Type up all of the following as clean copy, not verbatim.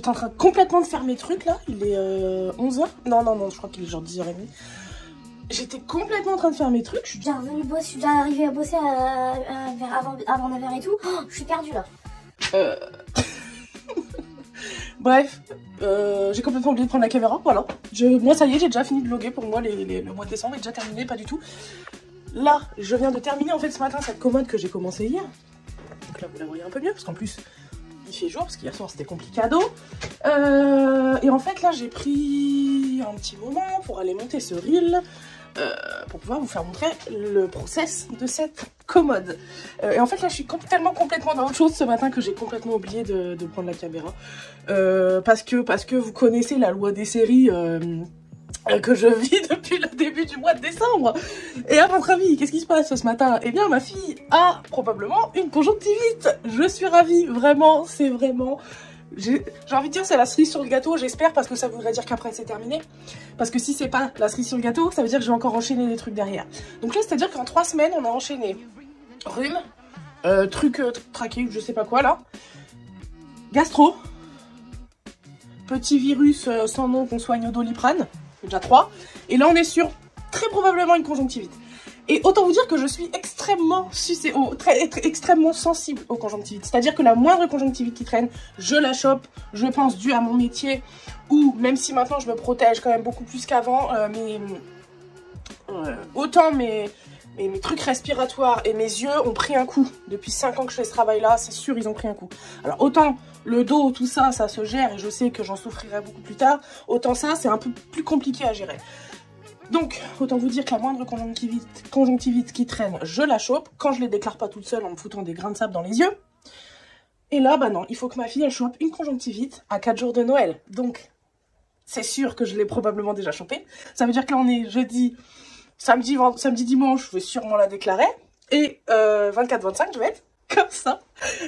j'étais en train complètement de faire mes trucs là. Il est 11h. Non, je crois qu'il est genre 10h30. J'étais complètement en train de faire mes trucs. Je suis déjà revenue bosser, je suis déjà arrivée à bosser avant 9h et tout. Oh, je suis perdue là. Bref, j'ai complètement oublié de prendre la caméra, voilà. Moi ça y est, j'ai déjà fini de vlogger pour moi, le mois de décembre est déjà terminé, pas du tout. Là, je viens de terminer en fait ce matin cette commode que j'ai commencé hier. Donc là vous la voyez un peu mieux, parce qu'en plus il fait jour, parce qu'hier soir c'était compliqué à dos. Et en fait là j'ai pris un petit moment pour aller monter ce reel. Pour pouvoir vous faire montrer le process de cette commode. Et en fait là je suis complètement dans autre chose ce matin que j'ai complètement oublié de prendre la caméra. Parce que vous connaissez la loi des séries que je vis depuis le début du mois de décembre. Et à votre avis, qu'est-ce qui se passe ce matin? Eh bien ma fille a probablement une conjonctivite. Je suis ravie, vraiment, c'est vraiment... J'ai envie de dire c'est la cerise sur le gâteau, j'espère, parce que ça voudrait dire qu'après c'est terminé. Parce que si c'est pas la cerise sur le gâteau, ça veut dire que je vais encore enchaîner des trucs derrière. Donc là c'est à dire qu'en 3 semaines on a enchaîné rhume, truc traqué, je sais pas quoi là, gastro, petit virus sans nom qu'on soigne au Doliprane, c'est déjà 3, et là on est sur très probablement une conjonctivite. Et autant vous dire que je suis extrêmement extrêmement sensible aux conjonctivites. C'est-à-dire que la moindre conjonctivite qui traîne, je la chope, je pense dû à mon métier, ou même si maintenant je me protège quand même beaucoup plus qu'avant, autant mes trucs respiratoires et mes yeux ont pris un coup. Depuis 5 ans que je fais ce travail-là, c'est sûr ils ont pris un coup. Alors autant le dos, tout ça, ça se gère et je sais que j'en souffrirai beaucoup plus tard, autant ça c'est un peu plus compliqué à gérer. Donc, autant vous dire que la moindre conjonctivite qui traîne, je la chope. Quand je les déclare pas toute seule en me foutant des grains de sable dans les yeux. Et là, bah non, il faut que ma fille, elle chope une conjonctivite à 4 jours de Noël. Donc, c'est sûr que je l'ai probablement déjà chopée. Ça veut dire que là, on est jeudi, samedi, dimanche, je vais sûrement la déclarer. Et 24-25, je vais être comme ça.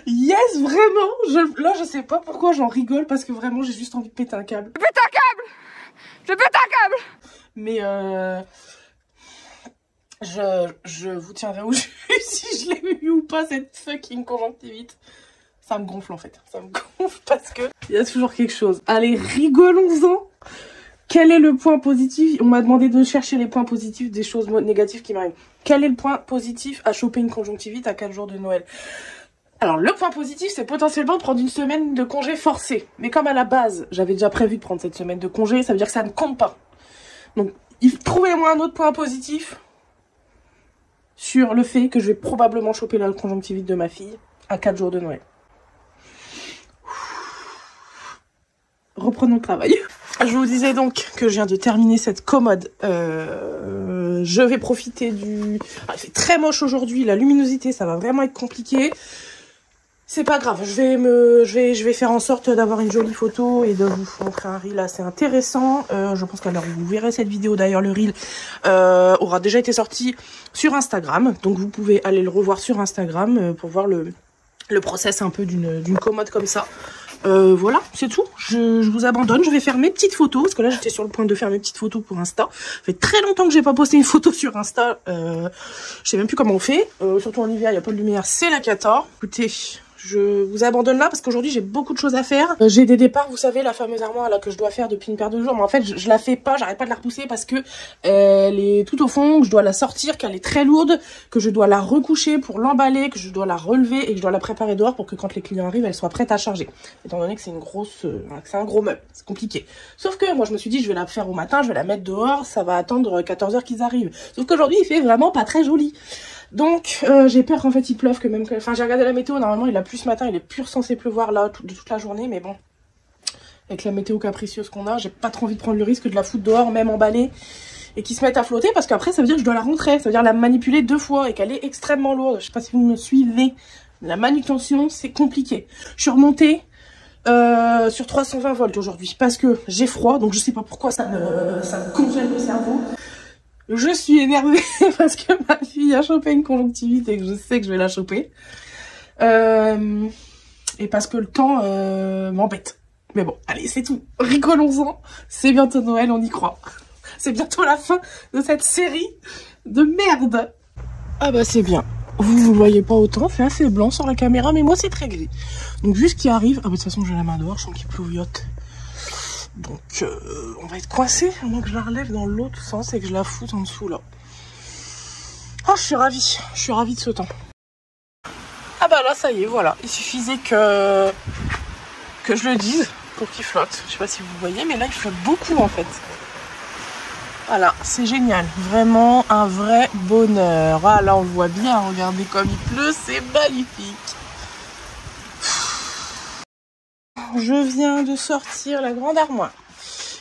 Yes, vraiment. Là, je sais pas pourquoi j'en rigole, parce que vraiment, j'ai juste envie de péter un câble. Je pète un câble! Je pète un câble! Mais je vous tiendrai au jus si je l'ai eu ou pas cette fucking conjonctivite. Ça me gonfle en fait. Ça me gonfle parce que il y a toujours quelque chose. Allez, rigolons-en. Quel est le point positif? On m'a demandé de chercher les points positifs des choses négatives qui m'arrivent. Quel est le point positif à choper une conjonctivite à 4 jours de Noël? Alors le point positif c'est potentiellement de prendre une semaine de congé forcé. Mais comme à la base j'avais déjà prévu de prendre cette semaine de congé, ça veut dire que ça ne compte pas. Donc, trouvez-moi un autre point positif sur le fait que je vais probablement choper la conjonctivite de ma fille à 4 jours de Noël. Reprenons le travail. Je vous disais donc que je viens de terminer cette commode. Je vais profiter du... Ah, il fait très moche aujourd'hui, la luminosité, ça va vraiment être compliqué. C'est pas grave, je vais faire en sorte d'avoir une jolie photo et de vous montrer un reel assez intéressant. Je pense qu'à l'heure où vous verrez cette vidéo, d'ailleurs le reel aura déjà été sorti sur Instagram. Donc vous pouvez aller le revoir sur Instagram pour voir le process un peu d'une commode comme ça. Voilà, c'est tout. Je vous abandonne, je vais faire mes petites photos, parce que là j'étais sur le point de faire mes petites photos pour Insta. Ça fait très longtemps que j'ai pas posté une photo sur Insta. Je sais même plus comment on fait. Surtout en hiver, il n'y a pas de lumière, c'est la cata. Écoutez... Je vous abandonne là parce qu'aujourd'hui j'ai beaucoup de choses à faire. J'ai des départs, vous savez, la fameuse armoire là que je dois faire depuis une paire de jours. Mais en fait je la fais pas, j'arrête pas de la repousser parce que elle est tout au fond, que je dois la sortir, qu'elle est très lourde, que je dois la recoucher pour l'emballer, que je dois la relever et que je dois la préparer dehors pour que quand les clients arrivent, elle soit prête à charger. Étant donné que c'est une grosse, c'est un gros meuble, c'est compliqué. Sauf que moi je me suis dit je vais la faire au matin, je vais la mettre dehors, ça va attendre 14 h qu'ils arrivent. Sauf qu'aujourd'hui il fait vraiment pas très joli. Donc j'ai peur qu'en fait il pleuve, que même que... Enfin j'ai regardé la météo, normalement il a plu ce matin, il est plus censé pleuvoir là de toute la journée, mais bon, avec la météo capricieuse qu'on a, j'ai pas trop envie de prendre le risque de la foutre dehors, même emballée, et qui se mette à flotter, parce qu'après ça veut dire que je dois la rentrer, ça veut dire la manipuler 2 fois, et qu'elle est extrêmement lourde. Je sais pas si vous me suivez, la manutention c'est compliqué. Je suis remontée sur 320 volts aujourd'hui, parce que j'ai froid, donc je sais pas pourquoi ça me congèle le cerveau. Je suis énervée parce que ma fille a chopé une conjonctivite et que je sais que je vais la choper. Et parce que le temps m'embête. Mais bon, allez, c'est tout. Rigolons-en. C'est bientôt Noël, on y croit. C'est bientôt la fin de cette série de merde. Ah bah c'est bien. Vous ne voyez pas autant, c'est assez blanc sur la caméra, mais moi c'est très gris. Donc vu ce qui arrive, ah bah de toute façon j'ai la main dehors, je sens qu'il plouviote. Donc on va être coincé, donc je la relève dans l'autre sens et que je la foute en dessous là. Ah je suis ravie de ce temps. Ah bah là ça y est, voilà, il suffisait que je le dise pour qu'il flotte. Je sais pas si vous voyez, mais là il flotte beaucoup en fait. Voilà, c'est génial, vraiment un vrai bonheur. Ah là on le voit bien, regardez comme il pleut, c'est magnifique. Je viens de sortir la grande armoire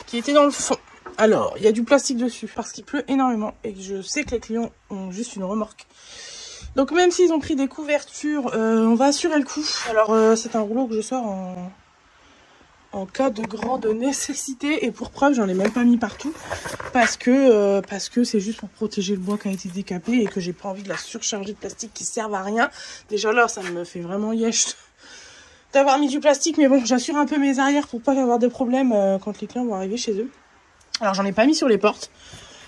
qui était dans le fond. Alors, il y a du plastique dessus parce qu'il pleut énormément et que je sais que les clients ont juste une remorque. Donc même s'ils ont pris des couvertures, on va assurer le coup. Alors c'est un rouleau que je sors en cas de grande nécessité et pour preuve j'en ai même pas mis partout parce que c'est juste pour protéger le bois qui a été décapé et que j'ai pas envie de la surcharger de plastique qui servent à rien. Déjà là ça me fait vraiment yesh d'avoir mis du plastique, mais bon j'assure un peu mes arrières pour pas avoir de problème quand les clients vont arriver chez eux. Alors j'en ai pas mis sur les portes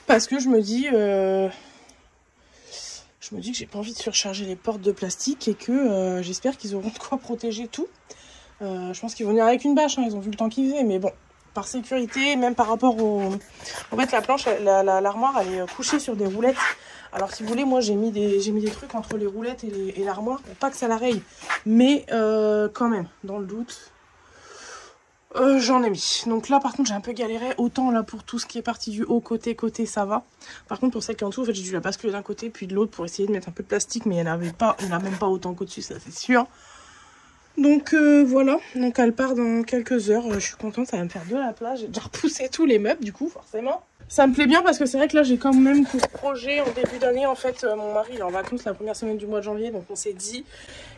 parce que je me dis que j'ai pas envie de surcharger les portes de plastique et que j'espère qu'ils auront de quoi protéger tout. Je pense qu'ils vont venir avec une bâche, hein, ils ont vu le temps qu'il faisait, mais bon, par sécurité, même par rapport au... En fait, la planche, l'armoire, elle est couchée sur des roulettes. Alors, si vous voulez, moi, j'ai mis des trucs entre les roulettes et l'armoire pour pas que ça la raye. Mais quand même, dans le doute, j'en ai mis. Donc là, par contre, j'ai un peu galéré. Autant là, pour tout ce qui est parti du haut, côté, ça va. Par contre, pour celle qui est en dessous, en fait, j'ai dû la basculer d'un côté puis de l'autre pour essayer de mettre un peu de plastique, mais il n'y en a même pas autant qu'au-dessus, ça c'est sûr. Donc voilà, donc elle part dans quelques heures, je suis contente, ça va me faire de la place, j'ai déjà repoussé tous les meubles du coup forcément. Ça me plaît bien parce que c'est vrai que là j'ai quand même pour projet en début d'année, en fait mon mari est en vacances la première semaine du mois de janvier, donc on s'est dit,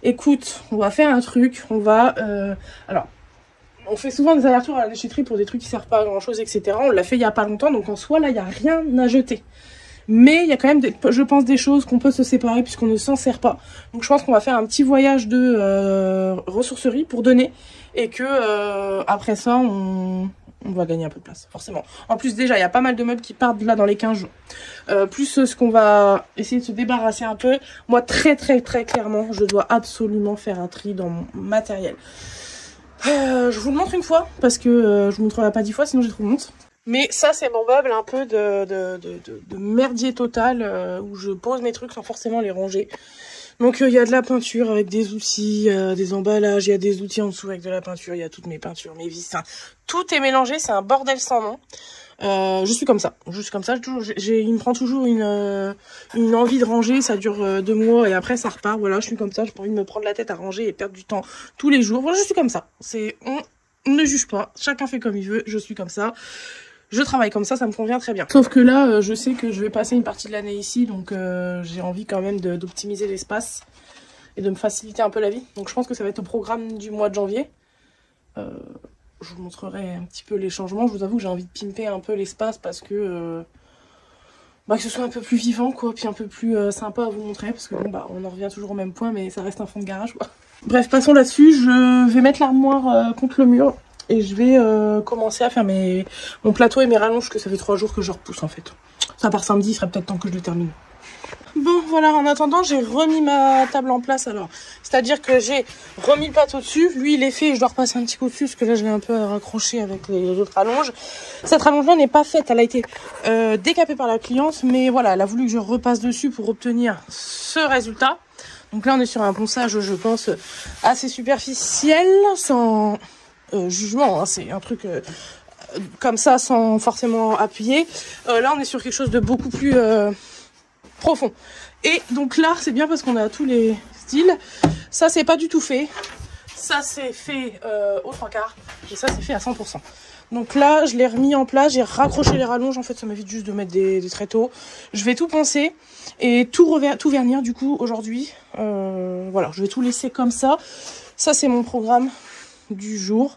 écoute, on va faire un truc, on va, alors on fait souvent des allers-retours à la déchetterie pour des trucs qui servent pas à grand chose, etc. On l'a fait il y a pas longtemps, donc en soi là il n'y a rien à jeter. Mais il y a quand même, je pense, des choses qu'on peut se séparer puisqu'on ne s'en sert pas. Donc je pense qu'on va faire un petit voyage de ressourcerie pour donner. Et que après ça, on va gagner un peu de place, forcément. En plus déjà, il y a pas mal de meubles qui partent là dans les 15 jours. Plus ce qu'on va essayer de se débarrasser un peu. Moi, très clairement, je dois absolument faire un tri dans mon matériel. Je vous le montre une fois parce que je vous montrerai pas 10 fois, sinon j'ai trop honte. Mais ça, c'est mon meuble un peu de merdier total où je pose mes trucs sans forcément les ranger. Donc, il y a de la peinture avec des outils, des emballages, il y a des outils en dessous avec de la peinture, il y a toutes mes peintures, mes vis. Enfin, tout est mélangé, c'est un bordel sans nom. Je suis comme ça. Il me prend toujours une envie de ranger, ça dure 2 mois et après ça repart. Voilà, je suis comme ça, j'ai pas envie de me prendre la tête à ranger et perdre du temps tous les jours. Voilà, je suis comme ça. On ne juge pas, chacun fait comme il veut, je suis comme ça. Je travaille comme ça me convient très bien. Sauf que là, je sais que je vais passer une partie de l'année ici, donc j'ai envie quand même d'optimiser l'espace et de me faciliter un peu la vie. Donc je pense que ça va être au programme du mois de janvier. Je vous montrerai un petit peu les changements. Je vous avoue que j'ai envie de pimper un peu l'espace parce que ce soit un peu plus vivant, quoi, puis un peu plus sympa à vous montrer. Parce que bon, on en revient toujours au même point, mais ça reste un fond de garage, quoi. Bref, passons là-dessus. Je vais mettre l'armoire contre le mur. Et je vais commencer à faire mon plateau et mes rallonges, que ça fait 3 jours que je repousse en fait. Ça part samedi, il serait peut-être temps que je le termine. Bon voilà, en attendant, j'ai remis ma table en place alors. C'est-à-dire que j'ai remis le plateau dessus. Lui, il est fait et je dois repasser un petit coup dessus parce que là, je l'ai un peu raccroché avec les autres rallonges. Cette rallonge-là n'est pas faite. Elle a été décapée par la cliente. Mais voilà, elle a voulu que je repasse dessus pour obtenir ce résultat. Donc là, on est sur un ponçage, je pense, assez superficiel, sans... jugement, hein, c'est un truc comme ça sans forcément appuyer. Là on est sur quelque chose de beaucoup plus profond. Et donc là c'est bien parce qu'on a tous les styles. Ça c'est pas du tout fait. Ça c'est fait aux 3/4 et ça c'est fait à 100%. Donc là je l'ai remis en place, j'ai raccroché les rallonges, en fait ça m'évite juste de mettre des tréteaux. Je vais tout poncer et tout vernir du coup aujourd'hui. Voilà, je vais tout laisser comme ça. Ça c'est mon programme du jour.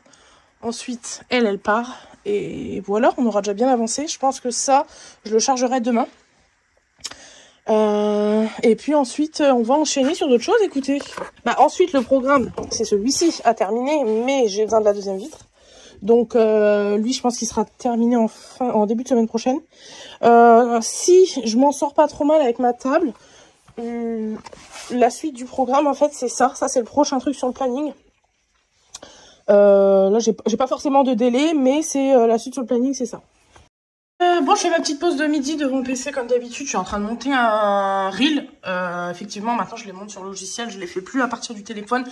Ensuite, elle part. Et voilà, on aura déjà bien avancé. Je pense que ça, je le chargerai demain. Et puis ensuite, on va enchaîner sur d'autres choses, écoutez. Ensuite, le programme, c'est celui-ci à terminer, mais j'ai besoin de la deuxième vitre. Donc, lui, je pense qu'il sera terminé en début de semaine prochaine. Si je m'en sors pas trop mal avec ma table, la suite du programme, en fait, c'est ça. Ça, c'est le prochain truc sur le planning. Là, j'ai pas forcément de délai, mais c'est la suite sur le planning, c'est ça. Bon, je fais ma petite pause de midi devant le PC comme d'habitude. Je suis en train de monter un reel. Effectivement, maintenant, je les monte sur le logiciel. Je les fais plus à partir du téléphone.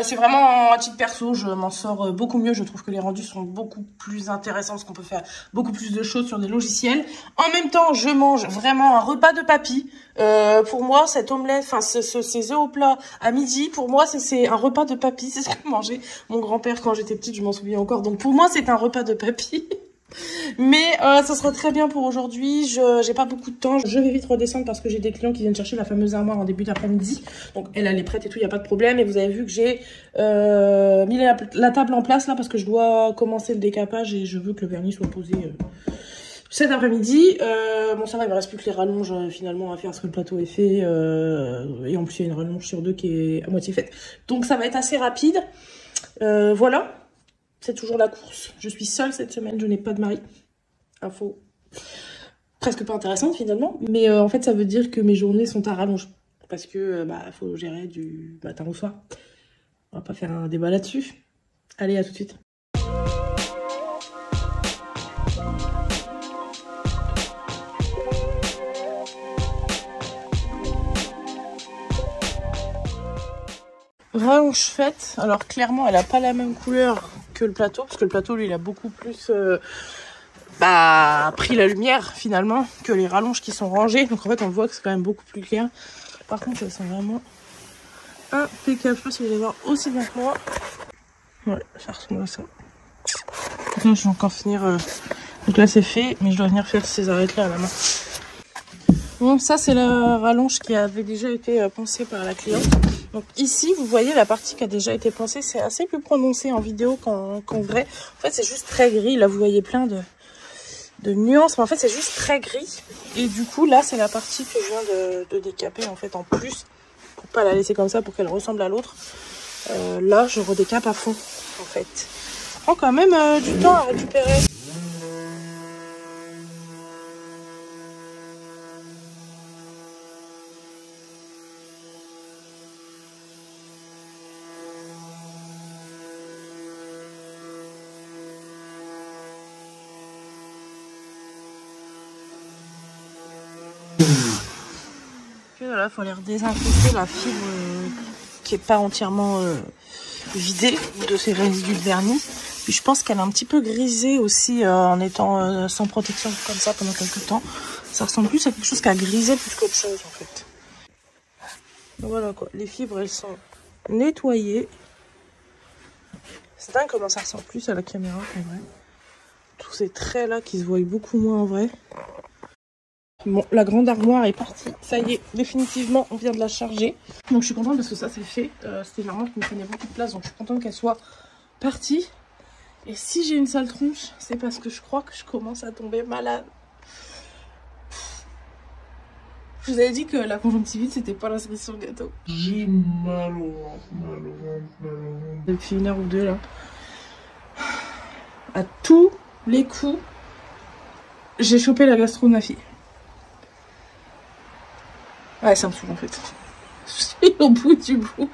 C'est vraiment à titre perso. Je m'en sors beaucoup mieux. Je trouve que les rendus sont beaucoup plus intéressants parce qu'on peut faire beaucoup plus de choses sur des logiciels. En même temps, je mange vraiment un repas de papy. Pour moi, cette omelette, enfin, ces œufs au plat à midi, pour moi, c'est un repas de papy. C'est ce que mangeait mon grand-père quand j'étais petite. Je m'en souviens encore. Donc, pour moi, c'est un repas de papy. Mais ça sera très bien pour aujourd'hui. J'ai pas beaucoup de temps. Je vais vite redescendre parce que j'ai des clients qui viennent chercher la fameuse armoire en début d'après-midi. Donc elle est prête et tout, il n'y a pas de problème. Et vous avez vu que j'ai mis la table en place là parce que je dois commencer le décapage et je veux que le vernis soit posé cet après-midi. Bon, ça va, il me reste plus que les rallonges finalement à faire parce que le plateau est fait. Et en plus, il y a une rallonge sur 2 qui est à moitié faite. Donc ça va être assez rapide. Voilà. C'est toujours la course. Je suis seule cette semaine, je n'ai pas de mari. Info presque pas intéressante finalement. Mais en fait, ça veut dire que mes journées sont à rallonge. Parce que faut gérer du matin au soir. On va pas faire un débat là-dessus. Allez, à tout de suite. Rallonge faite. Alors clairement, elle a pas la même couleur que le plateau, parce que le plateau, lui, il a beaucoup plus pris la lumière, finalement, que les rallonges qui sont rangées. Donc, en fait, on voit que c'est quand même beaucoup plus clair. Par contre, elles sont vraiment impeccables. Je sais pas si vous allez voir aussi bien que moi. Ouais, ça ressemble à ça. Donc là, je vais encore finir... Donc là, c'est fait, mais je dois venir faire ces arêtes-là à la main. Bon, ça, c'est la rallonge qui avait déjà été pensée par la cliente. Donc ici, vous voyez la partie qui a déjà été pensée, c'est assez plus prononcé en vidéo qu'en vrai. En fait, c'est juste très gris. Là, vous voyez plein de nuances, mais en fait, c'est juste très gris. Et du coup, là, c'est la partie que je viens de décaper, en fait, en plus, pour pas la laisser comme ça, pour qu'elle ressemble à l'autre. Là, je redécape à fond, en fait. Ça prend quand même du temps à récupérer. Voilà, il faut aller désinfecter la fibre qui est pas entièrement vidée de ses résidus de vernis. Puis je pense qu'elle est un petit peu grisée aussi en étant sans protection comme ça pendant quelques temps. Ça ressemble plus à quelque chose qui a grisé plus qu'autre chose en fait. Donc voilà quoi, les fibres elles sont nettoyées. C'est dingue comment ça ressemble plus à la caméra en vrai. Tous ces traits là qui se voient beaucoup moins en vrai. Bon, la grande armoire est partie. Ça y est, définitivement, on vient de la charger. Donc je suis contente parce que ça c'est fait. C'était une armoire qui me prenait beaucoup de place, donc je suis contente qu'elle soit partie. Et si j'ai une sale tronche, c'est parce que je crois que je commence à tomber malade. Je vous avais dit que la conjonctivite, c'était pas la cerise sur le gâteau. J'ai mal au ventre. Depuis 1 heure ou 2 là. À tous les coups, j'ai chopé la gastro de ma fille. Ouais, ça me saoule en fait. Je suis au bout du bout.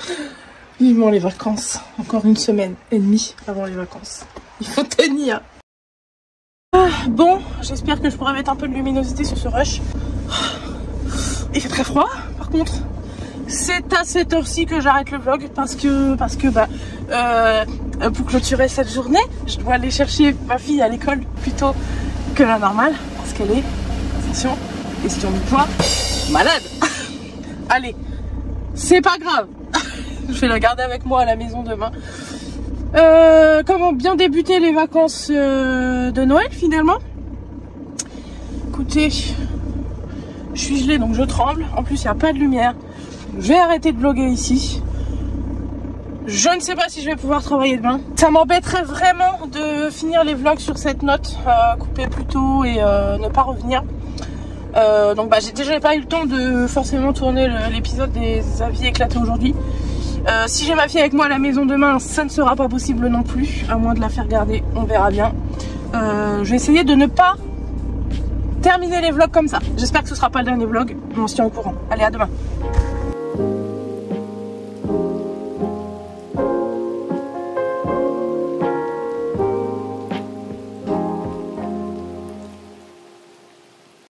Vivement les vacances. Encore 1 semaine et demie avant les vacances. Il faut tenir. Bon, j'espère que je pourrai mettre un peu de luminosité sur ce rush. Il fait très froid, par contre. C'est à cette heure-ci que j'arrête le vlog parce que pour clôturer cette journée, je dois aller chercher ma fille à l'école plus tôt que la normale parce qu'elle est, attention, question du poids, malade. Allez, c'est pas grave. Je vais la garder avec moi à la maison demain. Comment bien débuter les vacances de Noël finalement? Écoutez, je suis gelée donc je tremble. En plus, il n'y a pas de lumière. Je vais arrêter de vlogger ici. Je ne sais pas si je vais pouvoir travailler demain. Ça m'embêterait vraiment de finir les vlogs sur cette note, couper plus tôt et ne pas revenir. Donc j'ai déjà pas eu le temps de forcément tourner l'épisode des avis éclatés aujourd'hui. Si j'ai ma fille avec moi à la maison demain, ça ne sera pas possible non plus, à moins de la faire garder, on verra bien. Je vais essayer de ne pas terminer les vlogs comme ça. J'espère que ce sera pas le dernier vlog, mais on se tient au courant. Allez, à demain.